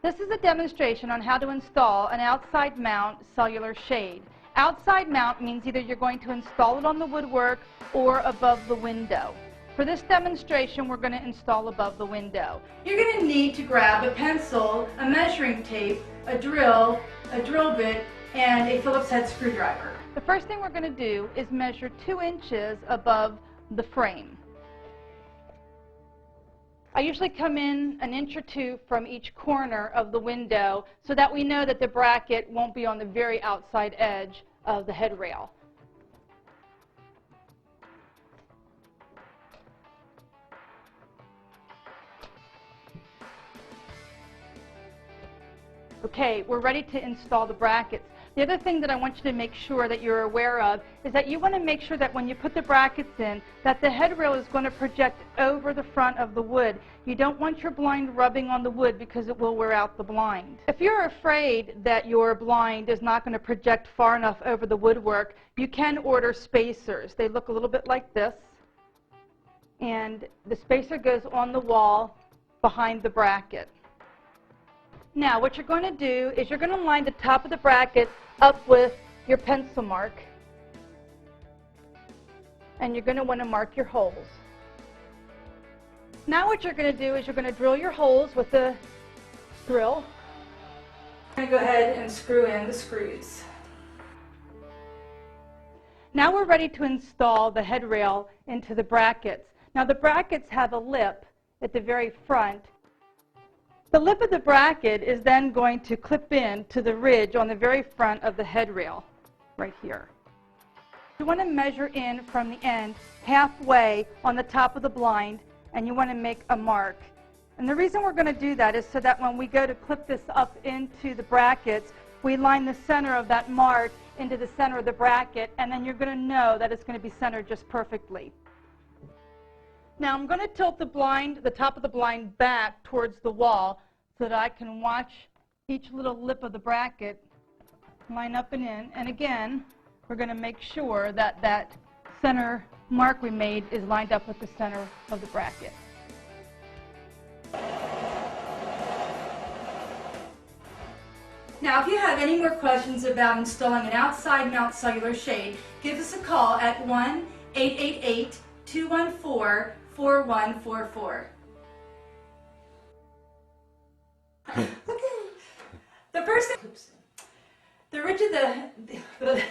This is a demonstration on how to install an outside mount cellular shade. Outside mount means either you're going to install it on the woodwork or above the window. For this demonstration, we're going to install above the window. You're going to need to grab a pencil, a measuring tape, a drill bit, and a Phillips head screwdriver. The first thing we're going to do is measure 2 inches above the frame. I usually come in 1 inch or 2 from each corner of the window so that we know that the bracket won't be on the very outside edge of the headrail. Okay, we're ready to install the brackets. The other thing that I want you to make sure that you're aware of is that you want to make sure that when you put the brackets in, that the headrail is going to project over the front of the wood. You don't want your blind rubbing on the wood because it will wear out the blind. If you're afraid that your blind is not going to project far enough over the woodwork, you can order spacers. They look a little bit like this, and the spacer goes on the wall behind the bracket. Now, what you're going to do is you're going to line the top of the bracket up with your pencil mark, and you're going to want to mark your holes. Now what you're going to do is you're going to drill your holes with the drill. I'm going to go ahead and screw in the screws. Now we're ready to install the headrail into the brackets. Now the brackets have a lip at the very front. The lip of the bracket is then going to clip in to the ridge on the very front of the headrail, right here. You want to measure in from the end halfway on the top of the blind, and you want to make a mark. And the reason we're going to do that is so that when we go to clip this up into the brackets, we line the center of that mark into the center of the bracket, and then you're going to know that it's going to be centered just perfectly. Now I'm going to tilt the top of the blind back towards the wall so that I can watch each little lip of the bracket line up and in. And again, we're going to make sure that that center mark we made is lined up with the center of the bracket. Now, if you have any more questions about installing an outside mount cellular shade, give us a call at 1-888-214-4144. Okay. The first thing, the ridge of the